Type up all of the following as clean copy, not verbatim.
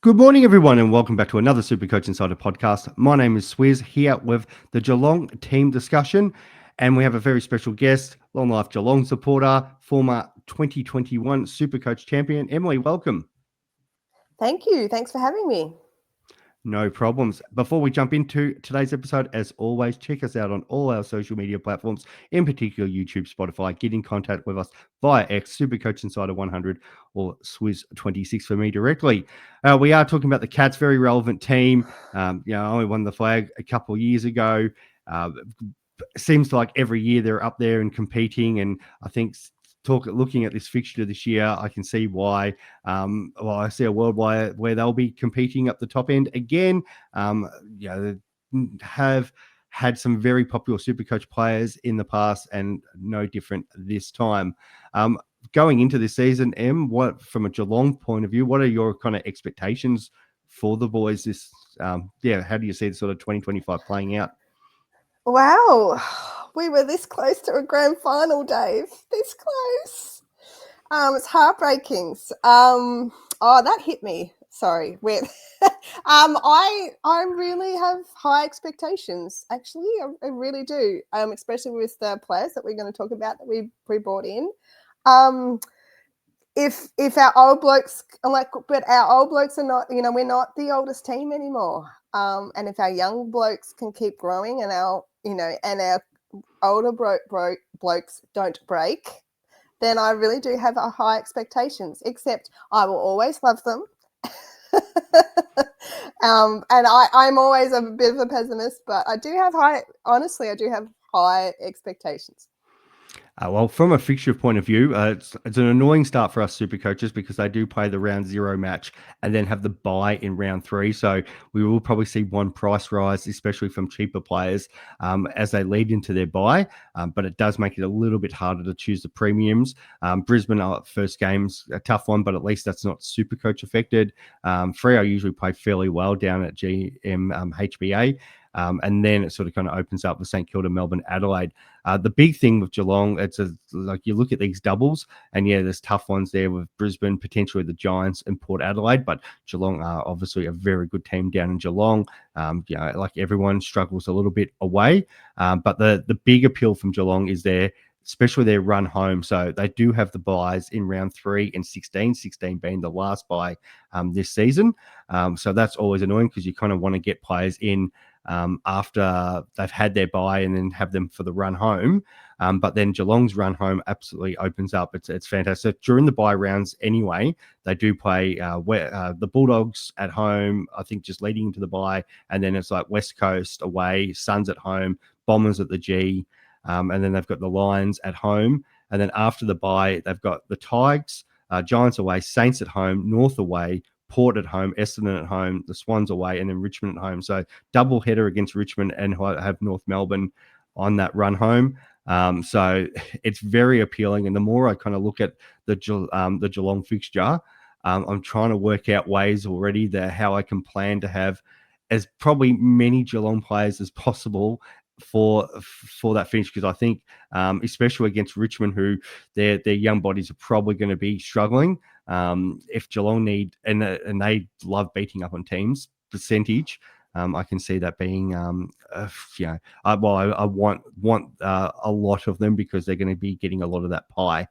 Good morning, everyone, and welcome back to another Supercoach Insider podcast. My name is Swizz, here with the Geelong team discussion, and we have a very special guest, long life Geelong supporter, former 2021 Supercoach champion, Emily. Welcome. Thank you. Thanks for having me. No problems. Before we jump into today's episode, as always, check us out on all our social media platforms, in particular YouTube, Spotify. Get in contact with us via X, Supercoach Insider 100, or Swizz26 for me directly. We are talking about the Cats, very relevant team. Only won the flag a couple of years ago. Seems like every year they're up there and competing, and I think looking at this fixture this year, I can see why. I see a world where they'll be competing up the top end again. They have had some very popular Supercoach players in the past, and no different this time. Going into this season, what from a Geelong point of view, what are your kind of expectations for the boys? How do you see the sort of 2025 playing out? Wow, we were this close to a grand final, Dave. This close. It's heartbreaking. That hit me. Sorry. I really have high expectations. Actually, I really do. Especially with the players that we're going to talk about that we brought in. If our old blokes but our old blokes are not, we're not the oldest team anymore. And if our young blokes can keep growing and our older blokes don't break, then I really do have high expectations. Except I will always love them. And I'm always a bit of a pessimist, but I do have high expectations. Well, from a fixture point of view, it's an annoying start for us super coaches because they do play the round 0 match and then have the bye in round 3. So we will probably see one price rise, especially from cheaper players as they lead into their bye. But it does make it a little bit harder to choose the premiums. Brisbane, first game's a tough one, but at least that's not super coach affected. Freo usually play fairly well down at HBA. And then it sort of kind of opens up with St Kilda, Melbourne, Adelaide. The big thing with Geelong, like you look at these doubles, and there's tough ones there with Brisbane, potentially the Giants and Port Adelaide, but Geelong are obviously a very good team down in Geelong. Like everyone struggles a little bit away, but the big appeal from Geelong is especially their run home. So they do have the buys in round 3 and 16 being the last buy this season. So that's always annoying because you kind of want to get players in after they've had their bye and then have them for the run home. But then Geelong's run home absolutely opens up. It's fantastic. During the bye rounds anyway, they do play the Bulldogs at home, I think just leading into the bye. And then it's like West Coast away, Suns at home, Bombers at the G. And then they've got the Lions at home. And then after the bye, they've got the Tigers, Giants away, Saints at home, North away, Port at home, Essendon at home, the Swans away, and then Richmond at home. So double header against Richmond and have North Melbourne on that run home. So it's very appealing. And the more I kind of look at the Geelong fixture, I'm trying to work out ways already how I can plan to have as probably many Geelong players as possible for that finish, because I think especially against Richmond, who their young bodies are probably going to be struggling. If Geelong need and they love beating up on teams percentage, I can see that being I want a lot of them because they're going to be getting a lot of that pie.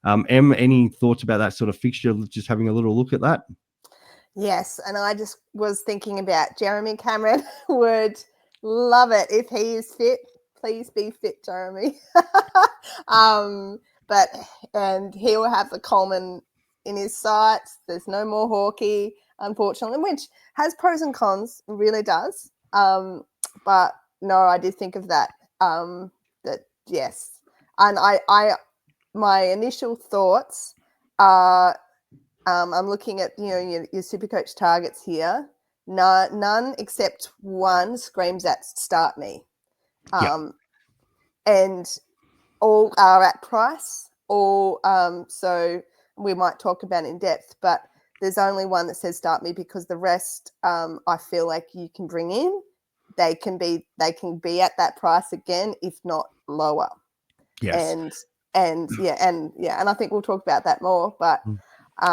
Any thoughts about that sort of fixture? Just having a little look at that. Yes, and I just was thinking about Jeremy Cameron would love it if he is fit. Please be fit, Jeremy. And he will have the Coleman in his sights. There's no more Hawkey, unfortunately, which has pros and cons, really does. But no, I did think of that. Yes, and my initial thoughts are. I'm looking at your Supercoach targets here. None except one screams at start me, and all are at price. All so we might talk about in depth, but there's only one that says start me because the rest I feel like you can bring in. They can be at that price again, if not lower. Yes. And I think we'll talk about that more, but.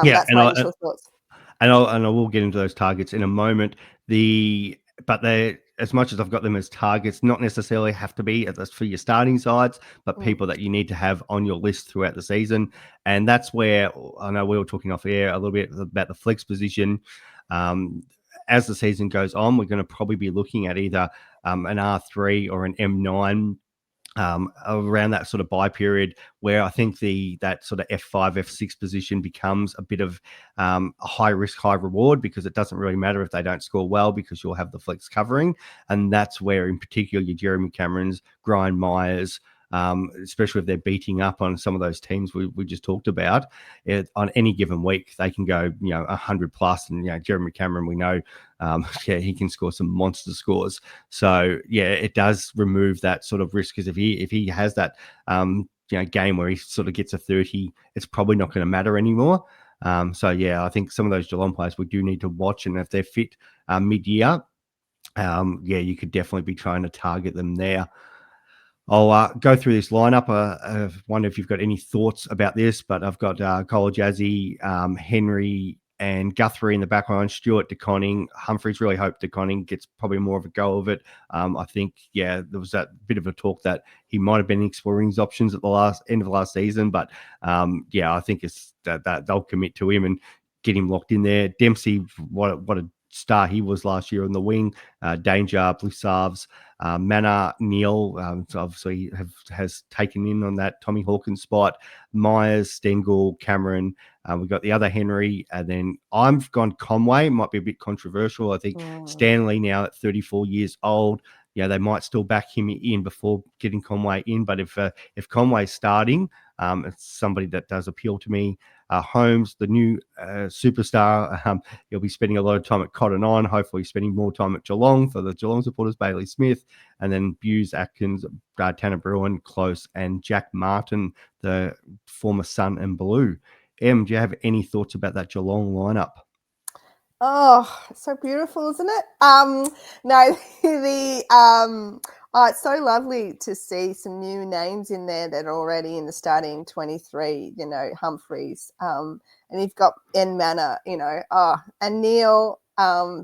That's my initial thoughts. And I will get into those targets in a moment. But they, as much as I've got them as targets, not necessarily have to be for your starting sides, but Mm. people that you need to have on your list throughout the season. And that's where I know we were talking off air a little bit about the flex position. As the season goes on, we're going to probably be looking at either an R3 or an M9 around that sort of buy period, where I think that sort of F5, F6 position becomes a bit of a high risk, high reward, because it doesn't really matter if they don't score well, because you'll have the flex covering. And that's where, in particular, your Jeremy Camerons, Brian Myers, especially if they're beating up on some of those teams we just talked about, on any given week, they can go 100 plus. And Jeremy Cameron, we know, he can score some monster scores. So it does remove that sort of risk, because if he has that game where he sort of gets a 30, it's probably not going to matter anymore. I think some of those Geelong players we do need to watch, and if they're fit mid-year, you could definitely be trying to target them there. I'll go through this lineup. I wonder if you've got any thoughts about this, but I've got Cole Jazzy, Henry, and Guthrie in the back line. Stewart, DeConning, Humphreys. Really hope DeConning gets probably more of a go of it. I think, there was that bit of a talk that he might have been exploring his options at the end of the last season, but I think it's that they'll commit to him and get him locked in there. Dempsey, what a star he was last year on the wing. Danger, Blue Sarves. Mana, Neil, obviously has taken in on that Tommy Hawkins spot. Myers, Stengel, Cameron. We've got the other Henry, and then I've gone Conway. Might be a bit controversial. I think Stanley, now at 34 years old, they might still back him in before getting Conway in. But if Conway's starting, it's somebody that does appeal to me. Holmes, the new superstar, he'll be spending a lot of time at Cotton On, hopefully spending more time at Geelong for the Geelong supporters. Bailey Smith, and then Buse, Atkins, Tanner Bruin, Close, and Jack Martin, the former Sun and Blue. Em, do you have any thoughts about that Geelong lineup? Oh, so beautiful, isn't it? No, it's so lovely to see some new names in there that are already in the starting 23. Humphreys, and you've got N Manor, and Neil,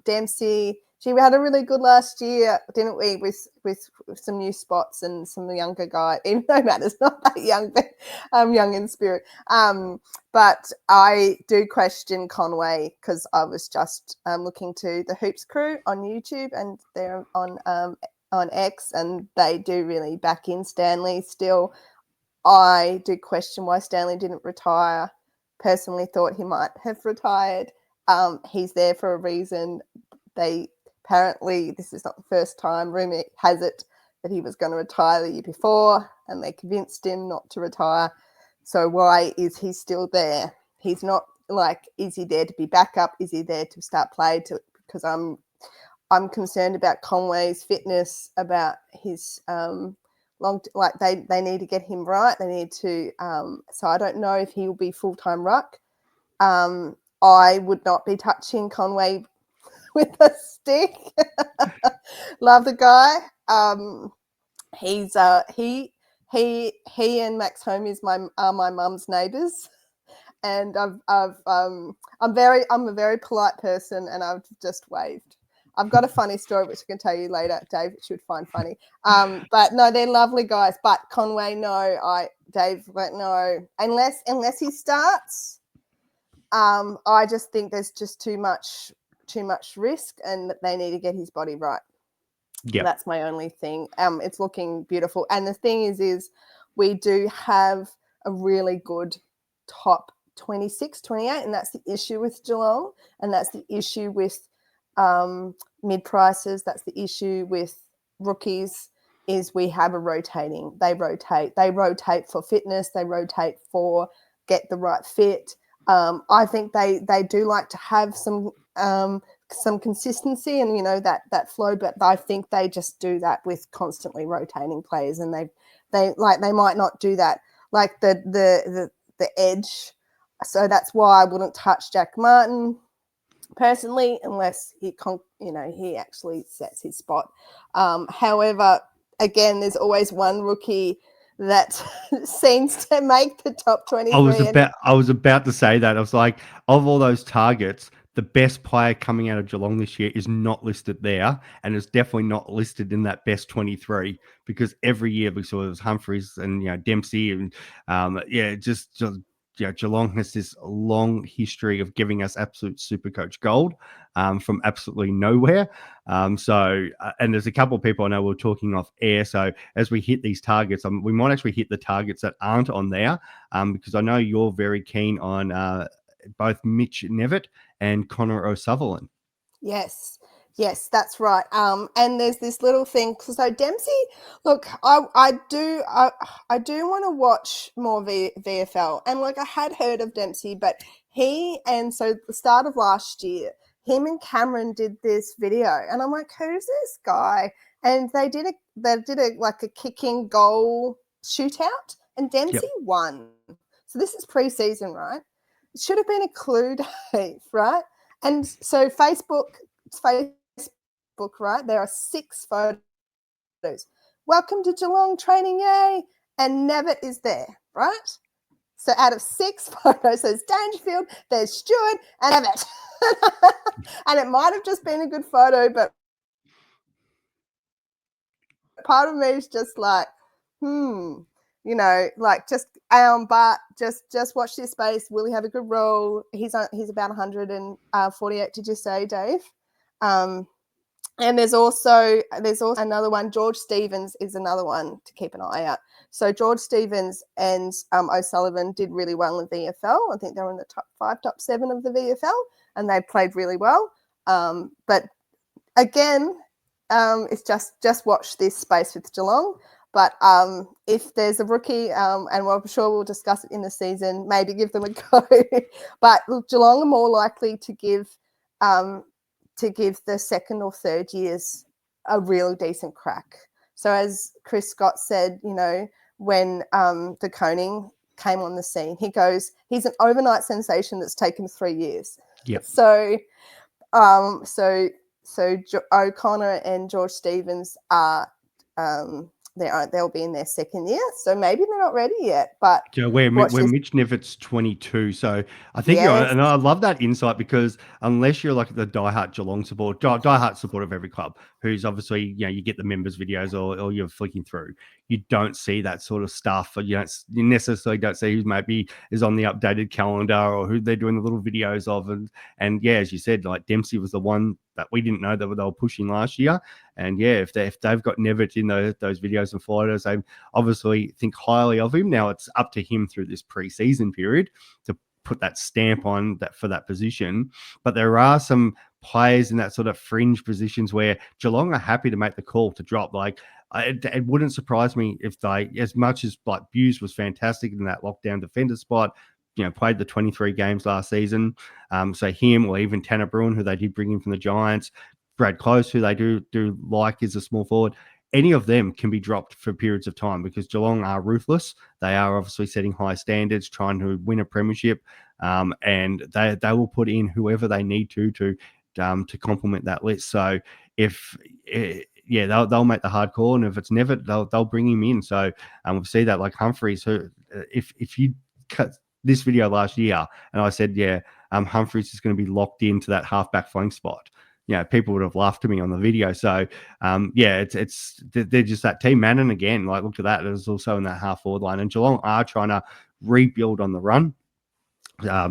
Dempsey. Gee, we had a really good last year, didn't we? With some new spots and some younger guys. Even though Mannor's not that young, but young in spirit. But I do question Conway, because I was just looking to the Hoops crew on YouTube, and they're on X, and they do really back in Stanley still. I do question why Stanley didn't retire. Personally thought he might have retired. He's there for a reason. Apparently, this is not the first time, rumor has it, that he was going to retire the year before, and they convinced him not to retire. So why is he still there? He's not is he there to be backup? Is he there to start play? Because I'm concerned about Conway's fitness, about his they need to get him right. They need to. So I don't know if he will be full-time ruck. I would not be touching Conway with a stick. Love the guy. He's he and Max Holmes are my mum's neighbours, and I'm a very polite person, and I've just waved. I've got a funny story which I can tell you later, Dave, which you would find funny. But no, they're lovely guys. But Conway, no, Dave, no, unless he starts. I just think there's just too much risk, and they need to get his body right. Yeah, that's my only thing. It's looking beautiful, and the thing is we do have a really good top 26, 28, and that's the issue with Geelong, and that's the issue with mid prices. That's the issue with rookies. Is we have a rotating. They rotate for fitness. They rotate for get the right fit. I think they do like to have some consistency and that flow, but I think they just do that with constantly rotating players, and they might not do that like the edge. So that's why I wouldn't touch Jack Martin personally unless he actually sets his spot. However, again, there's always one rookie that seems to make the top 23. I was about to say that. I was like, of all those targets, the best player coming out of Geelong this year is not listed there, and it's definitely not listed in that best 23 because every year we saw it was Humphreys and Dempsey and just Geelong has this long history of giving us absolute super coach gold from absolutely nowhere. And there's a couple of people I know we're talking off air. So as we hit these targets, we might actually hit the targets that aren't on there because I know you're very keen on both Mitch Nevitt and Connor O'Sullivan. Yes, that's right. And there's this little thing. So Dempsey, look, I do want to watch more VFL, and like I had heard of Dempsey, but so at the start of last year, him and Cameron did this video, and I'm like, who's this guy? And they did a kicking goal shootout, and Dempsey won. So this is preseason, right? It should have been a clue, Dave, right? And so Facebook, right? There are 6 photos. Welcome to Geelong training, yay! And Nevitt is there, right? So out of 6 photos, there's Dangerfield, there's Stewart, and Nevitt. And it might have just been a good photo, but part of me is just like, but just watch this space. Will he have a good role? He's about 148. Did you say, Dave? And there's also another one. George Stevens is another one to keep an eye out. So George Stevens and O'Sullivan did really well in the VFL. I think they were in the top 5, top 7 of the VFL, and they played really well. But again, it's just watch this space with Geelong. But if there's a rookie, and I'm sure we'll discuss it in the season, maybe give them a go. But Geelong are more likely to give the second or third years a really decent crack. So as Chris Scott said, when De Koning came on the scene, he goes, he's an overnight sensation that's taken 3 years. Yep. So O'Connor and George Stevens are they'll be in their second year, so maybe they're not ready yet. But where Mitch Nevitt's 22, so I think you're, and I love that insight because unless you're like the diehard Geelong diehard support of every club, who's obviously you get the members videos or you're flicking through, you don't see that sort of stuff, or you necessarily don't see who maybe is on the updated calendar or who they're doing the little videos of, and yeah, as you said, like Dempsey was the one that we didn't know that they were pushing last year. And yeah, if they've got Nevitt in those videos and photos, they obviously think highly of him. Now it's up to him through this preseason period to put that stamp on that for that position. But there are some players in that sort of fringe positions where Geelong are happy to make the call to drop. Like it wouldn't surprise me if they, as much as like Buse was fantastic in that lockdown defender spot, played the 23 games last season. So him or even Tanner Bruin, who they did bring in from the Giants, Brad Close, who they do like is a small forward. Any of them can be dropped for periods of time because Geelong are ruthless. They are obviously setting high standards, trying to win a premiership, and they will put in whoever they need to complement that list. So if they'll make the hard call, and if it's never, they'll bring him in. So we'll see that like Humphreys, who if you cut this video last year and I said, Humphreys is going to be locked into that halfback flank spot, people would have laughed at me on the video. So they're just that team. Manning again, like look at that. It was also in that half forward line, and Geelong are trying to rebuild on the run.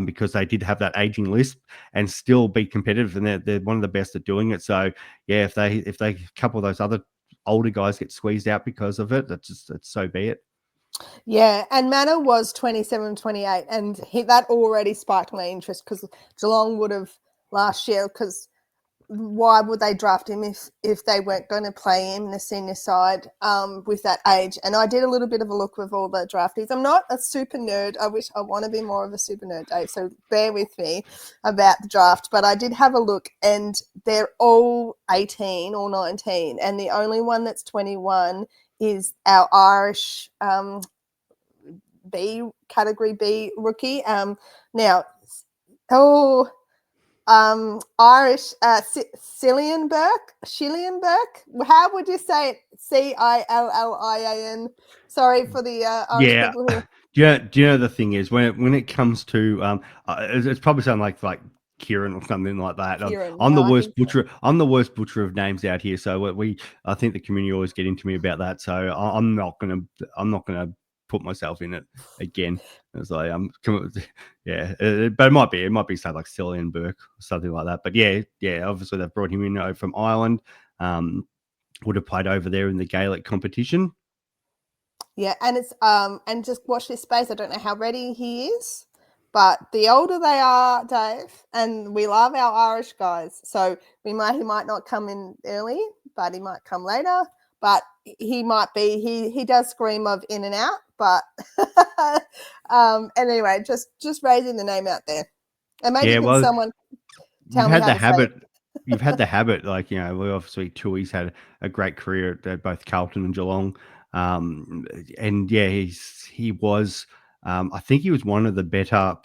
Because they did have that aging list and still be competitive, and they're one of the best at doing it. So yeah, if they couple of those other older guys get squeezed out because of it, that's so be it. Yeah, and Manor was 27, 28, and that already sparked my interest because Geelong would have last year, because why would they draft him if they weren't going to play him in the senior side with that age? And I did a little bit of a look with all the draftees. I'm not a super nerd. I want to be more of a super nerd, Dave, so bear with me about the draft. But I did have a look, and they're all 18 or 19, and the only one that's 21 is our Irish category B rookie. Irish Cillian Burke. How would you say it? Cillian. Sorry for the Irish people who. Do you know the thing is when it comes to it's probably something like Kieran or something like that. Kieran. I'm Yeah, the I worst think so. butcher. I'm the worst butcher of names out here. So I think the community always get into me about that. So I'm not gonna put myself in it again. It's like yeah, but it might be something like Cillian Burke or something like that. But yeah, obviously they've brought him in from Ireland. Would have played over there in the Gaelic competition. Yeah, and it's and just watch this space. I don't know how ready he is, but the older they are, Dave, and we love our Irish guys, so he might not come in early, but he might come later. But he might be he does scream of in and out, but anyway, just raising the name out there, and maybe Yeah, can well, someone you've tell me had how the to say it? habit. You've had the habit, like we obviously Tui's had a great career at both Carlton and Geelong, and yeah, he was. I think he was one of the better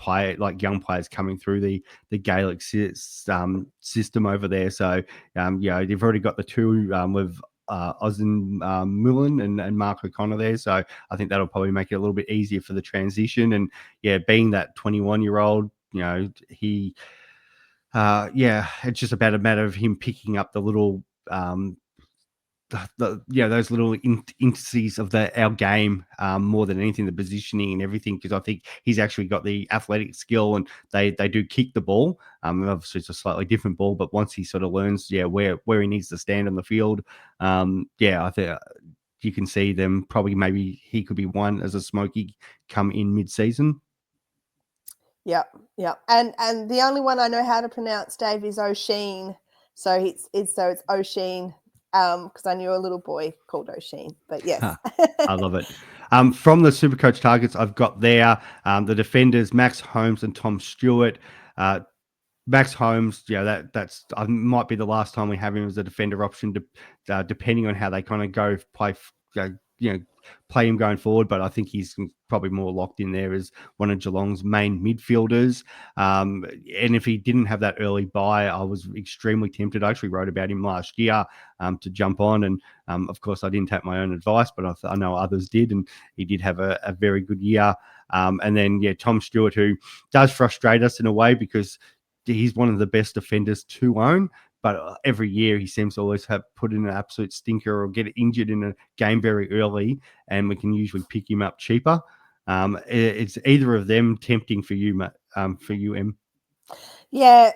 young players coming through the Gaelic system over there. So yeah, they've already got the two with Ozin Mullen and Mark O'Connor there. So I think that'll probably make it a little bit easier for the transition. And yeah, being that 21-year-old, he yeah, it's just about a matter of him picking up the little those little intricacies of our game more than anything, the positioning and everything, because I think he's actually got the athletic skill, and they do kick the ball. Obviously it's a slightly different ball, but once he sort of learns where he needs to stand on the field, yeah, I think you can see them probably maybe he could be one as a smoky come in mid-season. Yep, yep. And the only one I know how to pronounce, Dave, is O'Sheen. So it's O'Sheen. Because I knew a little boy called O'Sheen. But yes. I love it. From the Supercoach targets, I've got there the defenders Max Holmes and Tom Stewart. Max Holmes, yeah, that's might be the last time we have him as a defender option, depending on how they kind of play him going forward. But I think he's probably more locked in there as one of Geelong's main midfielders. And if he didn't have that early buy, I was extremely tempted. I actually wrote about him last year to jump on, and of course I didn't take my own advice, but I know others did, and he did have a very good year. And then Tom Stewart, who does frustrate us in a way because he's one of the best defenders to own, but every year he seems to always have put in an absolute stinker or get injured in a game very early, and we can usually pick him up cheaper. It's either of them tempting for you, Em? Yeah,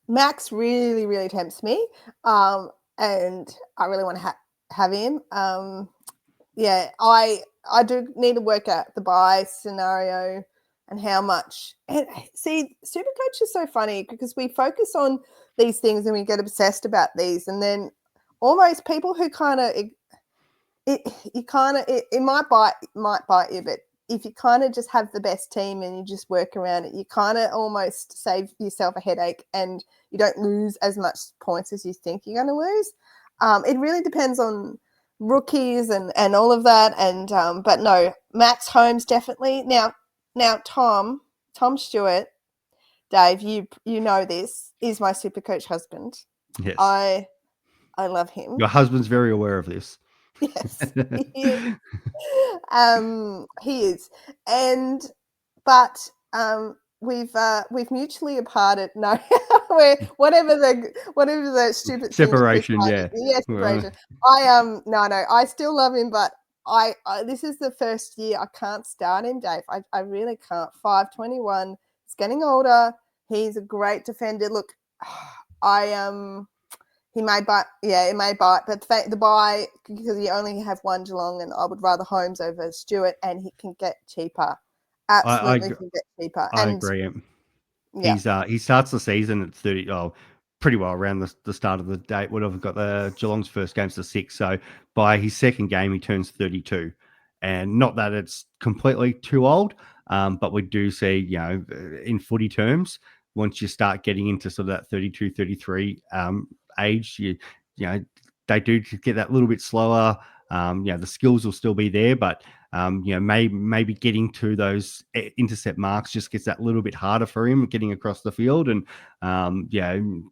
Max really, really tempts me. And I really want to have him. Yeah, I do need to work out the buy scenario and how much. And see, Supercoach is so funny because we focus on these things and we get obsessed about these, and then almost people who kind of it might bite you, but if you kind of just have the best team and you just work around it, you kind of almost save yourself a headache and you don't lose as much points as you think you're going to lose. It really depends on rookies and all of that. And but no, Max Holmes definitely. Now Tom Stewart, Dave, you know this is my Supercoach husband. Yes. I love him. Your husband's very aware of this. Yes, he is. He is, and but we've mutually parted. No, whatever the stupid Separation, thing. yeah. Yes, separation. No, I still love him, but I this is the first year I can't start him, Dave. I really can't. 521. He's getting older. He's a great defender. Look, he may bite, it may bite, but the buy, because you only have one Geelong, and I would rather Holmes over Stewart, and he can get cheaper. Absolutely can get cheaper. I And agree. yeah. He starts the season at 30. Oh, pretty well around the start of the date. Would have got the Geelong's first game's the 6th. So by his second game, he turns 32. And not that it's completely too old, but we do see, in footy terms, once you start getting into sort of that 32, 33 age, you know, they do get that little bit slower. The skills will still be there, but maybe getting to those intercept marks just gets that little bit harder for him getting across the field. And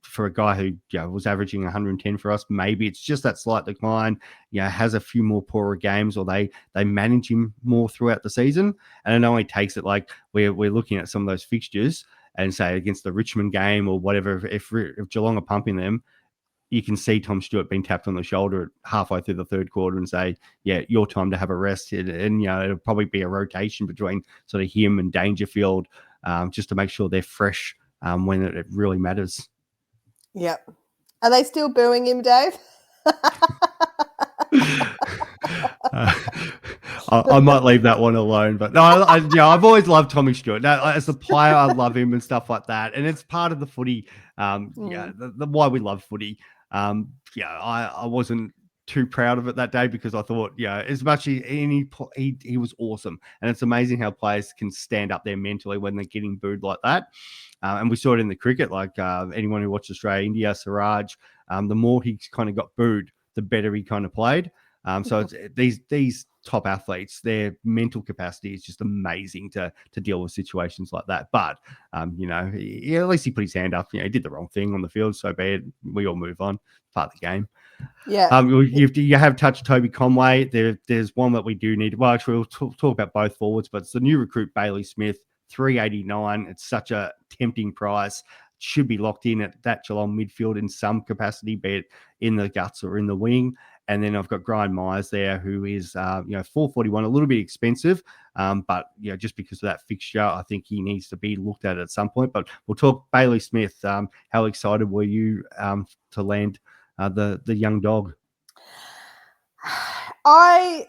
for a guy who was averaging 110 for us, maybe it's just that slight decline. Has a few more poorer games, or they manage him more throughout the season, and it only takes it like we're looking at some of those fixtures. and say against the Richmond game or whatever, if Geelong are pumping them, you can see Tom Stewart being tapped on the shoulder halfway through the third quarter and say, yeah, your time to have a rest. And it'll probably be a rotation between sort of him and Dangerfield, just to make sure they're fresh when it really matters. Yep. Are they still booing him, Dave? I might leave that one alone, but no, I've always loved Tommy Stewart. Now, as a player, I love him and stuff like that, and it's part of the footy. The why we love footy. I wasn't too proud of it that day because I thought, as much as he was awesome, and it's amazing how players can stand up there mentally when they're getting booed like that. And we saw it in the cricket, like anyone who watched Australia, India, Siraj, the more he kind of got booed, the better he kind of played. So it's, these top athletes, their mental capacity is just amazing to deal with situations like that. But at least he put his hand up. He did the wrong thing on the field, so be it. We all move on. Part of the game. Yeah. You have touched Toby Conway. There's one that we do need. Well, actually, we'll talk about both forwards, but it's the new recruit Bailey Smith, 389. It's such a tempting price. Should be locked in at that Geelong midfield in some capacity, be it in the guts or in the wing. And then I've got Brian Myers there, who is 441, a little bit expensive, but just because of that fixture, I think he needs to be looked at some point. But we'll talk Bailey Smith. How excited were you to land the young dog? I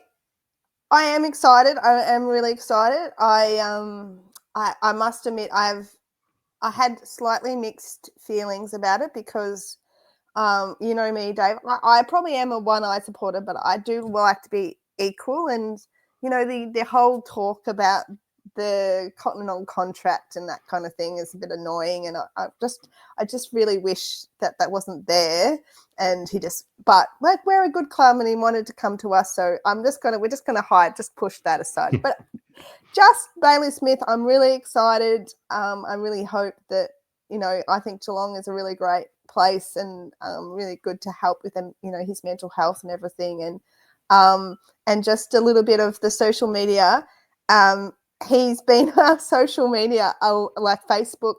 am excited. I am really excited. I must admit I had slightly mixed feelings about it because you know me, Dave. I probably am a one-eye supporter, but I do like to be equal. And the whole talk about the Cotton contract and that kind of thing is a bit annoying. And I just really wish that wasn't there. And but like we're a good club, and he wanted to come to us, so we're just gonna push that aside. But just Bailey Smith, I'm really excited. I really hope that I think Geelong is a really great place and really good to help with him, his mental health and everything. And just a little bit of the social media. He's been on social media, like Facebook,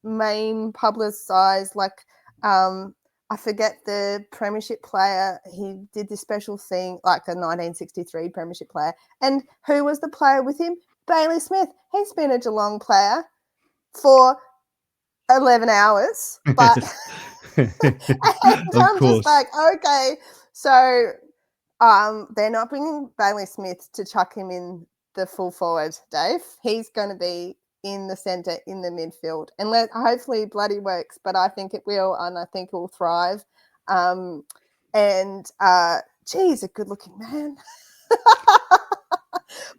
main publicized, like I forget the premiership player. He did this special thing, like a 1963 premiership player. And who was the player with him? Bailey Smith. He's been a Geelong player for 11 hours, but and I'm just like, okay, so they're not bringing Bailey Smith to chuck him in the full forward, Dave. He's going to be in the centre, in the midfield, and hopefully bloody works, but I think it will, and I think it will thrive. Geez, a good looking man.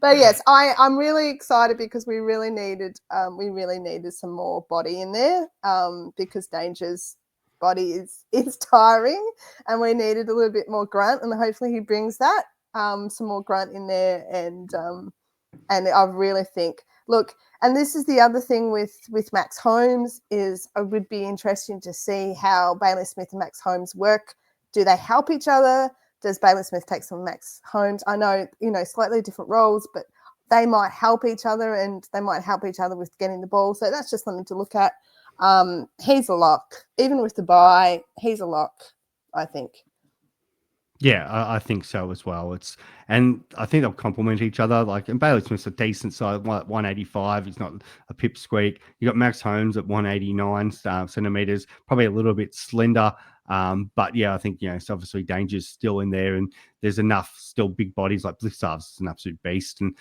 But yes, I'm really excited because we really needed some more body in there, because Danger's body is tiring, and we needed a little bit more grunt, and hopefully he brings that, some more grunt in there. And I really think, look, and this is the other thing with Max Holmes, is it would be interesting to see how Bailey Smith and Max Holmes work. Do they help each other? Does Bailey Smith take some Max Holmes? I know, slightly different roles, but they might help each other, and they might help each other with getting the ball. So that's just something to look at. He's a lock. Even with the bye, he's a lock, I think. Yeah, I think so as well. And I think they'll complement each other. And Bailey Smith's a decent size, 185. He's not a pipsqueak. You got Max Holmes at 189 centimeters, probably a little bit slender. But yeah, I think, it's obviously Danger's still in there, and there's enough still big bodies. Like Blissar's an absolute beast, and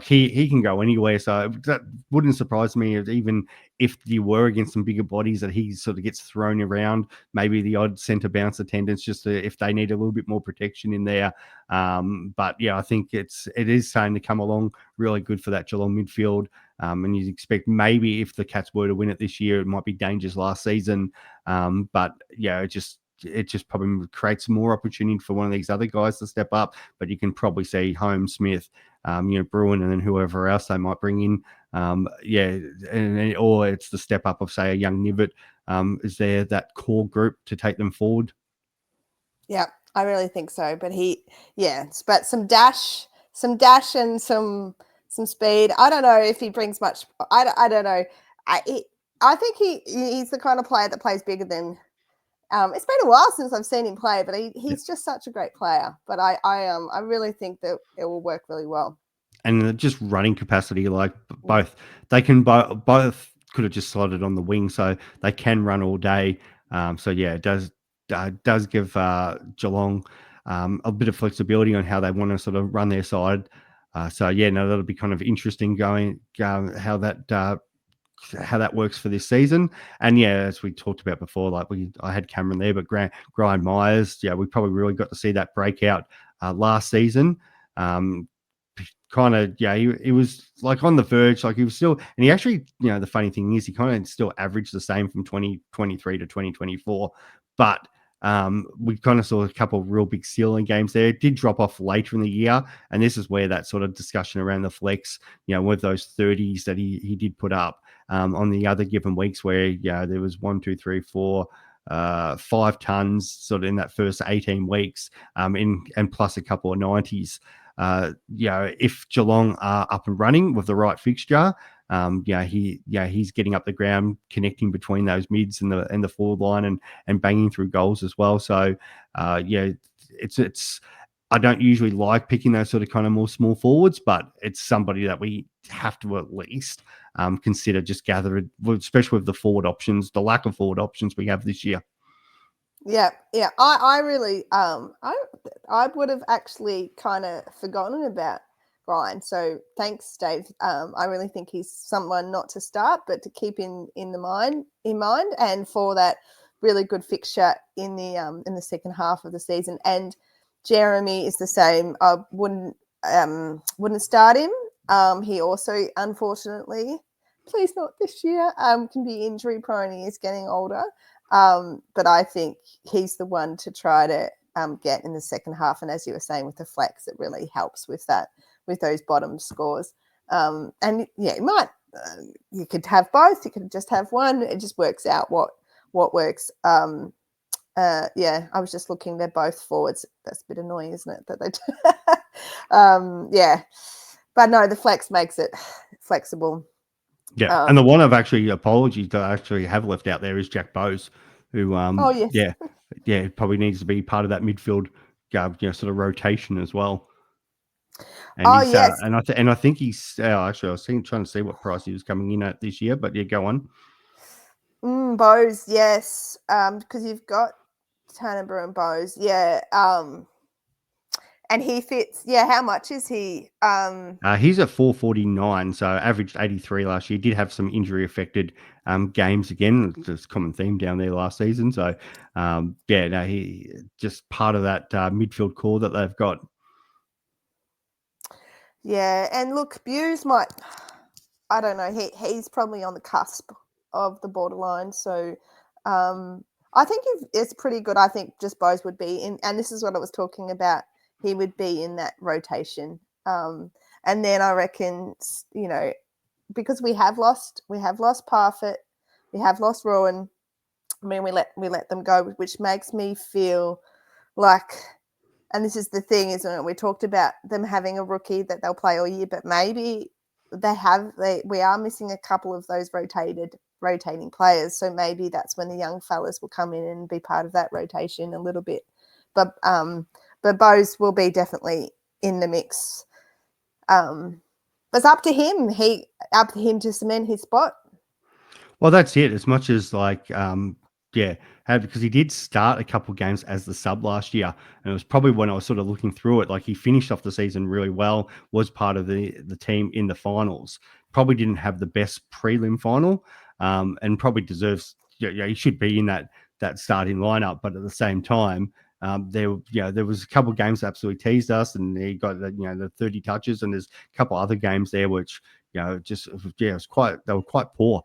he can go anywhere. So that wouldn't surprise me even if you were against some bigger bodies that he sort of gets thrown around, maybe the odd centre bounce attendance, just if they need a little bit more protection in there. But yeah, I think it is starting to come along really good for that Geelong midfield. And you'd expect maybe if the Cats were to win it this year, it might be Danger's last season. But yeah, it just probably creates more opportunity for one of these other guys to step up. But you can probably see Holmes, Smith, Bruin, and then whoever else they might bring in. Or it's the step up of, say, a young Nivet. Is there that core group to take them forward? Yeah, I really think so. But but some dash and some speed. I don't know if he brings much. I don't know. I think he's the kind of player that plays bigger than. It's been a while since I've seen him play, but he's just such a great player. But I really think that it will work really well. And just running capacity, like both they can both could have just slotted on the wing, so they can run all day. So yeah, it does give Geelong a bit of flexibility on how they want to sort of run their side. So yeah, no, that'll be kind of interesting going how that works for this season. And yeah, as we talked about before, like I had Cameron there, but Brian Myers, yeah, we probably really got to see that breakout last season. Kind of, yeah, he was like on the verge, like he was still, and he actually, the funny thing is he kind of still averaged the same from 2023 to 2024, but we kind of saw a couple of real big ceiling games there. It did drop off later in the year, and this is where that sort of discussion around the flex, with those 30s that he did put up on the other given weeks where, there was 1, 2, 3, 4, 5 tons sort of in that first 18 weeks, and plus a couple of 90s. If Geelong are up and running with the right fixture, he's getting up the ground, connecting between those mids and the forward line and banging through goals as well. So, it's. I don't usually like picking those sort of kind of more small forwards, but it's somebody that we have to at least consider just gathering, especially with the forward options, the lack of forward options we have this year. Yeah. I really I would have actually kind of forgotten about Brian. So thanks, Dave. I really think he's someone not to start, but to keep in mind, and for that really good fixture in the second half of the season. And Jeremy is the same. I wouldn't start him. He also, unfortunately, please not this year, can be injury prone. He is getting older. But I think he's the one to try to get in the second half. And as you were saying with the flex, it really helps with that, with those bottom scores. And yeah, you could have both. You could just have one. It just works out what works. I was just looking. They're both forwards. That's a bit annoying, isn't it? That they, yeah. But no, the flex makes it flexible. Yeah, and the one I've actually apology to actually have left out there is Jack Bowes, who yeah, probably needs to be part of that midfield, sort of rotation as well. And yes, and I think he's actually I was trying to see what price he was coming in at this year, but yeah, go on. Bowes, yes, because you've got Tannenberg and Bowes, yeah. And he fits. Yeah, how much is he? He's at 449, so averaged 83 last year. Did have some injury affected games again. It's a common theme down there last season. So he just part of that midfield core that they've got. Yeah, and look, Buse might. I don't know. He's probably on the cusp of the borderline. So I think it's pretty good. I think just Bowes would be in, and this is what I was talking about. He would be in that rotation. And then I reckon, because we have lost Parfitt, we have lost Rowan. I mean, we let them go, which makes me feel like, and this is the thing, isn't it? We talked about them having a rookie that they'll play all year, but maybe we are missing a couple of those rotating players. So maybe that's when the young fellas will come in and be part of that rotation a little bit. But Bowes will be definitely in the mix. But it's up to him. To cement his spot. Well, that's it. As much as because he did start a couple of games as the sub last year, and it was probably when I was sort of looking through it. Like he finished off the season really well, was part of the team in the finals. Probably didn't have the best prelim final, and probably deserves. He should be in that starting lineup. But at the same time, there was a couple of games that absolutely teased us, and he got the 30 touches, and there's a couple other games there which they were quite poor.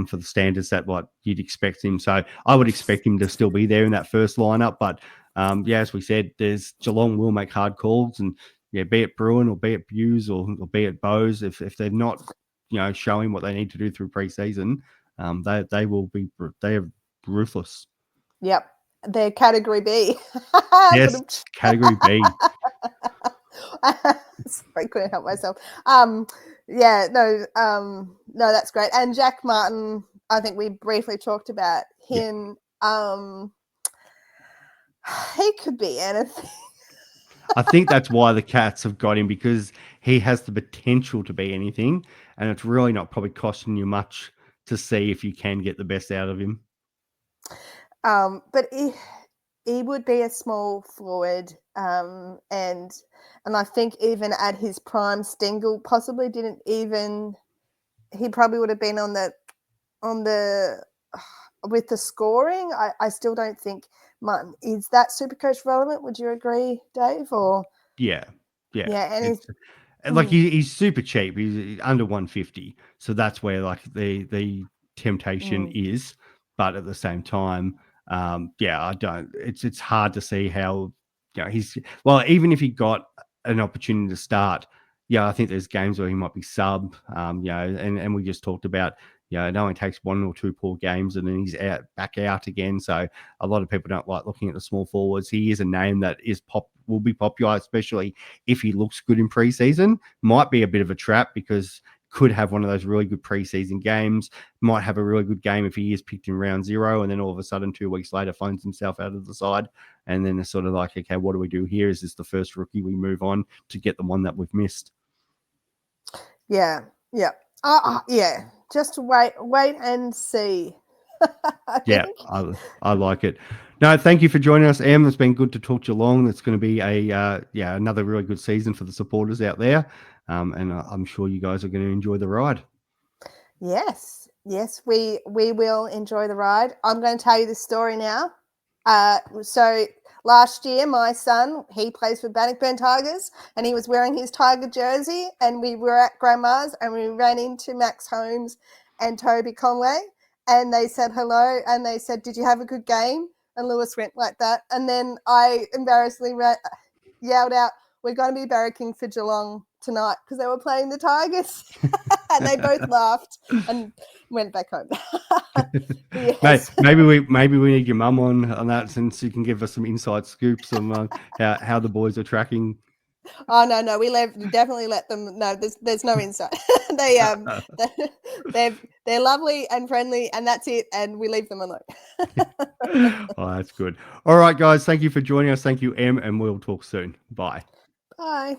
For the standards that what you'd expect him. So I would expect him to still be there in that first lineup. But as we said, Geelong will make hard calls, and be it Bruin or be it Buse or be it Bowes, if they're not showing what they need to do through preseason, they are ruthless. Yep, they're category B. Yes, category B. Sorry, couldn't help myself. No, that's great. And Jack Martin, I think we briefly talked about him. He could be anything. I think that's why the Cats have got him, because he has the potential to be anything, and it's really not probably costing you much to see if you can get the best out of him. But he would be a small forward, and I think even at his prime, Stengel possibly didn't even. He probably would have been on the with the scoring. I still don't think Martin is that Supercoach relevant. Would you agree, Dave? Or Yeah, and it's like he's super cheap. He's under 150, so that's where like the temptation is. But at the same time, I don't. It's hard to see how he's even if he got an opportunity to start. Yeah, I think there's games where he might be sub. And we just talked about. It only takes one or two poor games and then he's back out again. So a lot of people don't like looking at the small forwards. He is a name that will be popular, especially if he looks good in preseason. Might be a bit of a trap because could have one of those really good preseason games. Might have a really good game if he is picked in round 0, and then all of a sudden 2 weeks later finds himself out of the side. And then it's sort of like, okay, what do we do here? Is this the first rookie we move on to get the one that we've missed? Yeah. Just wait and see. I like it. No, thank you for joining us, Em. It's been good to talk to Geelong. It's going to be another really good season for the supporters out there, and I'm sure you guys are going to enjoy the ride. Yes, we will enjoy the ride. I'm going to tell you the story now. So last year, my son, he plays for Bannockburn Tigers, and he was wearing his Tiger jersey, and we were at Grandma's, and we ran into Max Holmes and Toby Conway, and they said hello, and they said, "Did you have a good game?" And Lewis went like that, and then I embarrassingly yelled out, "We're going to be barracking for Geelong tonight," because they were playing the Tigers. And they both laughed and went back home. Yes. Maybe we need your mum on that, since you can give us some inside scoops on how the boys are tracking. Oh no, we definitely let them. No, there's no insight. they're lovely and friendly, and that's it. And we leave them alone. Oh, that's good. All right, guys. Thank you for joining us. Thank you, Em, and we'll talk soon. Bye. Bye.